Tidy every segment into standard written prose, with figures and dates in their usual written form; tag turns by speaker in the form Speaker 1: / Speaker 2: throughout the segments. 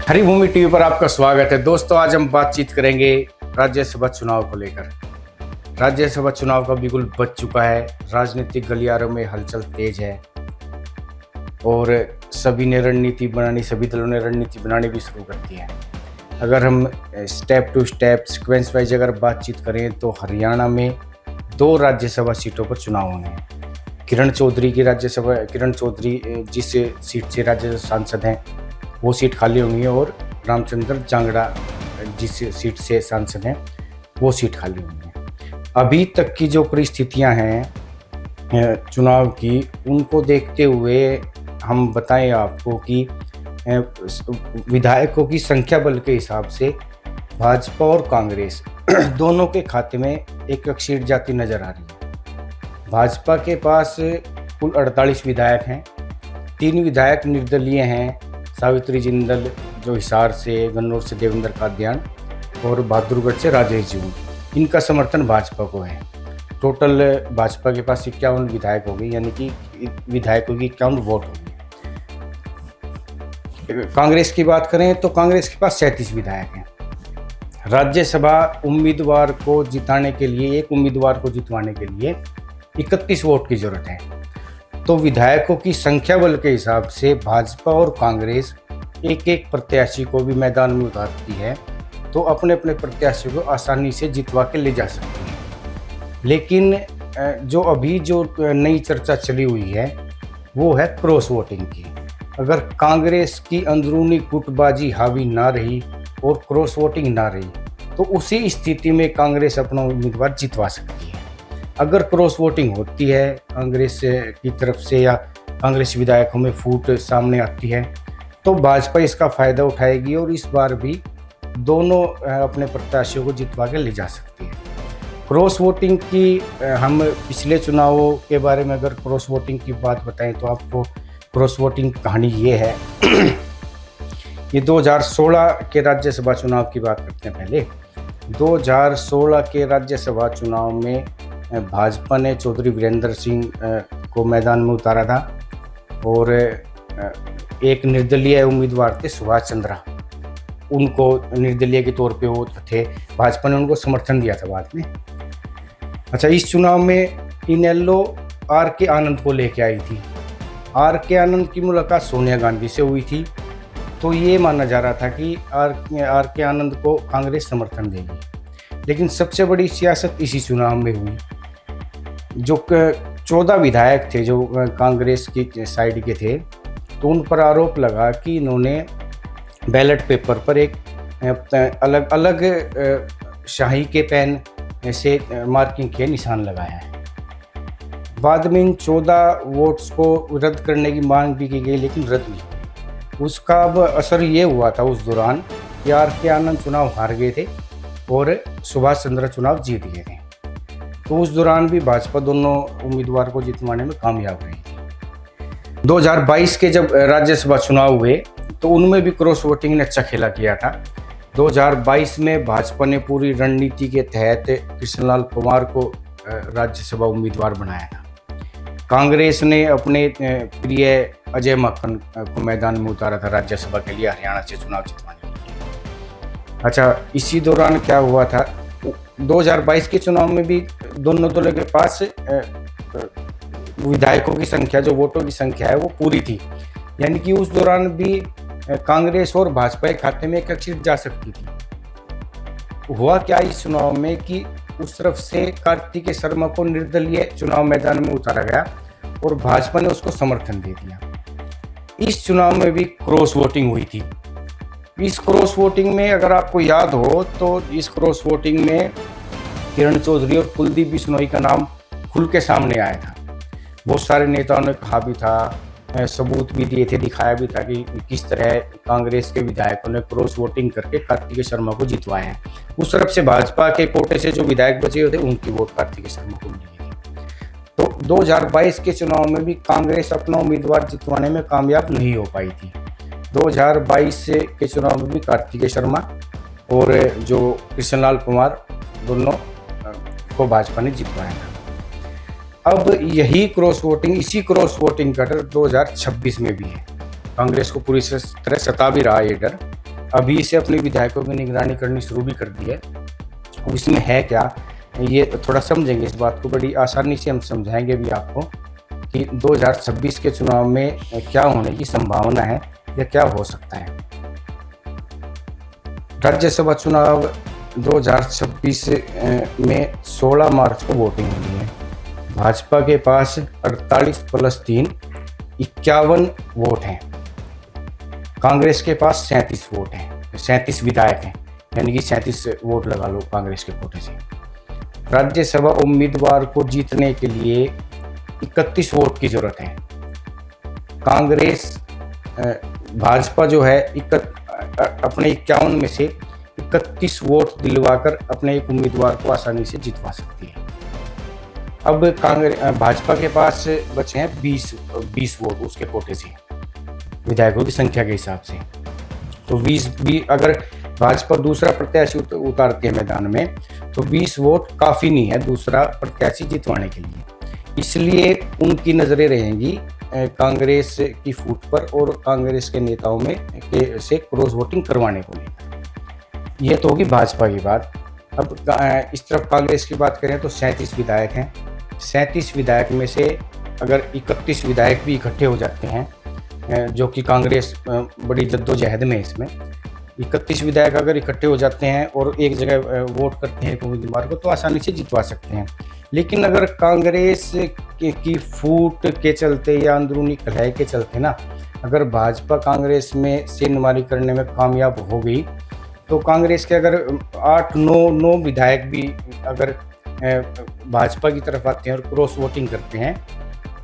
Speaker 1: Haribhoomi TV पर आपका स्वागत है। दोस्तों, आज हम बातचीत करेंगे राज्यसभा चुनाव को लेकर। राज्यसभा चुनाव का बिगुल बज चुका है, राजनीतिक गलियारों में हलचल तेज है और सभी दलों ने रणनीति बनानी भी शुरू कर दी है। अगर हम step to step sequence wise अगर बातचीत करें तो हरियाणा में 2 राज्यसभा सीटों पर चुनाव होने हैं। किरण चौधरी जिस सीट से राज्यसभा सांसद हैं वो सीट खाली होंगी और रामचंद्र जांगड़ा जिस सीट से सांसद हैं वो सीट खाली होंगी। अभी तक की जो परिस्थितियां हैं चुनाव की, उनको देखते हुए हम बताएं आपको कि विधायकों की संख्या बल के हिसाब से भाजपा और कांग्रेस दोनों के खाते में एक सीट जाती नजर आ रही है। भाजपा के पास कुल 48 विधायक हैं, 3 विधायक निर्दलीय हैं, सावित्री जिंदल जो हिसार से, गन्नौर से देवेंद्र कादियान और बहादुरगढ़ से राजेश जीवन, इनका समर्थन भाजपा को है। टोटल भाजपा के पास 51 विधायक हो गए, यानी कि विधायकों की 51 वोट हो गए। कांग्रेस की बात करें तो कांग्रेस के पास 37 विधायक हैं। राज्यसभा उम्मीदवार को जिताने के लिए, एक उम्मीदवार को जितवाने के लिए 31 वोट की जरूरत है। तो विधायकों की संख्या बल के हिसाब से भाजपा और कांग्रेस एक प्रत्याशी को भी मैदान में उतारती है तो अपने अपने प्रत्याशी को आसानी से जितवा के ले जा सकती है। लेकिन जो नई चर्चा चली हुई है वो है क्रॉस वोटिंग की। अगर कांग्रेस की अंदरूनी गुटबाजी हावी ना रही और क्रॉस वोटिंग ना रही तो उसी स्थिति में कांग्रेस अपना उम्मीदवार जितवा सकती है। अगर क्रॉस वोटिंग होती है कांग्रेस की तरफ से या कांग्रेस विधायकों में फूट सामने आती है तो भाजपा इसका फ़ायदा उठाएगी और इस बार भी दोनों अपने प्रत्याशियों को जितवा के ले जा सकती है। क्रॉस वोटिंग की हम पिछले चुनावों के बारे में अगर क्रॉस वोटिंग की बात बताएं तो आपको क्रॉस वोटिंग कहानी ये है ये 2016 के राज्यसभा चुनाव की बात करते हैं। पहले 2016 के राज्यसभा चुनाव में भाजपा ने चौधरी वीरेंद्र सिंह को मैदान में उतारा था और एक निर्दलीय उम्मीदवार थे सुभाष चंद्रा, उनको निर्दलीय के तौर पे वो थे, भाजपा ने उनको समर्थन दिया था बाद में। अच्छा, इस चुनाव में इनेलो आर के आनंद को लेके आई थी। आर के आनंद की मुलाकात सोनिया गांधी से हुई थी तो ये माना जा रहा था कि आर के आनंद को कांग्रेस समर्थन देगी। लेकिन सबसे बड़ी सियासत इसी चुनाव में हुई। जो 14 विधायक थे जो कांग्रेस की साइड के थे तो उन पर आरोप लगा कि इन्होंने बैलेट पेपर पर एक अलग अलग शाही के पेन से मार्किंग के निशान लगाया है। बाद में इन 14 वोट्स को रद्द करने की मांग भी की गई लेकिन रद्द नहीं हुई। उसका अब असर ये हुआ था उस दौरान कि आर के आनंद चुनाव हार गए थे और सुभाष चंद्र चुनाव जीत गए थे। तो उस दौरान भी भाजपा दोनों उम्मीदवार को जितवाने में कामयाब रही थी। 2022 के जब राज्यसभा चुनाव हुए तो उनमें भी क्रॉस वोटिंग ने अच्छा खेला किया था। 2022 में भाजपा ने पूरी रणनीति के तहत कृष्णलाल पंवार को राज्यसभा उम्मीदवार बनाया था। कांग्रेस ने अपने प्रिय अजय माकन को मैदान में उतारा था राज्यसभा के लिए हरियाणा से चुनाव जितवाने के लिए। अच्छा, इसी दौरान क्या हुआ था, 2022 के चुनाव में भी दोनों दलों के पास विधायकों की संख्या, जो वोटों की संख्या है वो पूरी थी, यानी कि उस दौरान भी कांग्रेस और भाजपा के खाते में एक सीट जा सकती थी। हुआ क्या इस चुनाव में कि उस तरफ से कार्तिकेय शर्मा को निर्दलीय चुनाव मैदान में उतारा गया और भाजपा ने उसको समर्थन दे दिया। इस चुनाव में भी क्रॉस वोटिंग हुई थी। इस क्रॉस वोटिंग में अगर आपको याद हो तो इस क्रॉस वोटिंग में किरण चौधरी और कुलदीप बिश्नोई का नाम खुल के सामने आया था। बहुत सारे नेताओं ने कहा भी था, सबूत भी दिए थे, दिखाया भी था कि किस तरह कांग्रेस के विधायकों ने क्रॉस वोटिंग करके कार्तिकेय शर्मा को जितवाया है। उस तरफ से भाजपा के कोटे से जो विधायक बचे हुए थे उनकी वोट कार्तिकेय शर्मा को मिली थी। तो 2022 के चुनाव में भी कांग्रेस अपना उम्मीदवार जितवाने में कामयाब नहीं हो पाई थी। 2022 के चुनाव में भी कार्तिकेय शर्मा और जो कृष्णलाल पंवार दोनों को भाजपा ने जितवाया था। अब यही क्रॉस वोटिंग, इसी क्रॉस वोटिंग का डर 2026 में भी है। कांग्रेस को पूरी तरह सता भी रहा ये डर अभी से अपने विधायकों की निगरानी करनी शुरू भी कर दी है। इसमें है क्या, ये थोड़ा समझेंगे इस बात को, बड़ी आसानी से हम समझाएंगे भी आपको कि 2026 के चुनाव में क्या होने की संभावना है या क्या हो सकता है। राज्यसभा चुनाव 2026 में 16 मार्च को वोटिंग होनी है। भाजपा के पास 48 + 3 51 वोट हैं। कांग्रेस के पास 37 वोट हैं, 37 विधायक हैं, यानी कि 37 वोट लगा लो कांग्रेस के कोटे से। राज्यसभा उम्मीदवार को जीतने के लिए 31 वोट की जरूरत है। कांग्रेस भाजपा जो है अपने 51 में से 31 वोट दिलवाकर अपने एक उम्मीदवार को आसानी से जितवा सकती है। अब भाजपा के पास बचे हैं 20 वोट उसके कोटे से, विधायकों की संख्या के हिसाब से। तो 20 अगर भाजपा दूसरा प्रत्याशी उतारती है मैदान में तो 20 वोट काफ़ी नहीं है दूसरा प्रत्याशी जितवाने के लिए। इसलिए उनकी नज़रें रहेंगी कांग्रेस की फूट पर और कांग्रेस के नेताओं में से क्रॉस वोटिंग करवाने को लेकर। यह तो होगी भाजपा की बात। अब इस तरफ कांग्रेस की बात करें तो 37 विधायक हैं। 37 विधायक में से अगर 31 विधायक भी इकट्ठे हो जाते हैं, जो कि कांग्रेस बड़ी जद्दोजहद में इसमें 31 विधायक अगर इकट्ठे हो जाते हैं और एक जगह वोट करते हैं उम्मीदवार को तो आसानी से जितवा सकते हैं। लेकिन अगर कांग्रेस की फूट के चलते या अंदरूनी कलह के चलते ना, अगर भाजपा कांग्रेस में सेंधमारी करने में कामयाब हो गई तो कांग्रेस के अगर 8-9 विधायक भी अगर भाजपा की तरफ आते हैं और क्रॉस वोटिंग करते हैं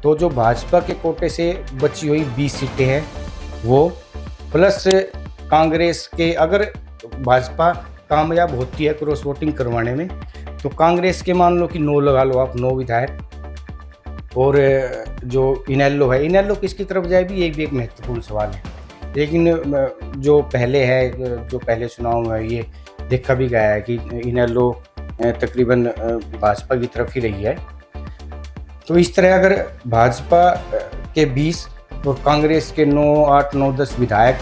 Speaker 1: तो जो भाजपा के कोटे से बची हुई 20 सीटें हैं वो, प्लस कांग्रेस के अगर भाजपा कामयाब होती है क्रॉस वोटिंग करवाने में तो कांग्रेस के मान लो कि 9 लगा लो आप, 9 विधायक। और जो इनेलो है, इनेलो किसकी तरफ जाए भी एक महत्वपूर्ण सवाल है। लेकिन जो पहले चुनाव में ये देखा भी गया है कि इनेलो तकरीबन भाजपा की तरफ ही रही है। तो इस तरह अगर भाजपा के 20 और कांग्रेस के 8, 9, 10 विधायक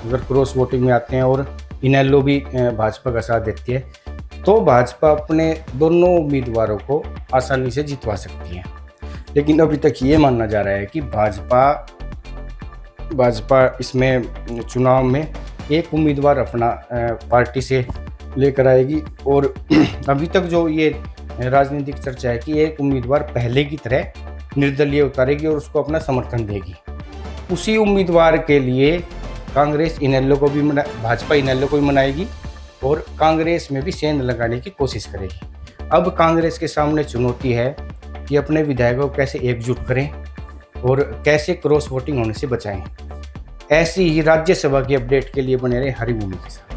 Speaker 1: अगर क्रॉस वोटिंग में आते हैं और इनेलो भी भाजपा का साथ देती है तो भाजपा अपने दोनों उम्मीदवारों को आसानी से जितवा सकती है। लेकिन अभी तक ये माना जा रहा है कि भाजपा इसमें चुनाव में एक उम्मीदवार अपना पार्टी से लेकर आएगी। और अभी तक जो ये राजनीतिक चर्चा है कि एक उम्मीदवार पहले की तरह निर्दलीय उतारेगी और उसको अपना समर्थन देगी। उसी उम्मीदवार के लिए कांग्रेस इनेलो को भी भाजपा इनेलो को भी मनाएगी और कांग्रेस में भी सेंध लगाने की कोशिश करेगी। अब कांग्रेस के सामने चुनौती है कि अपने विधायकों को कैसे एकजुट करें और कैसे क्रॉस वोटिंग होने से बचाएं। ऐसी ही राज्यसभा की अपडेट के लिए बने रहे हरिभूमि के साथ।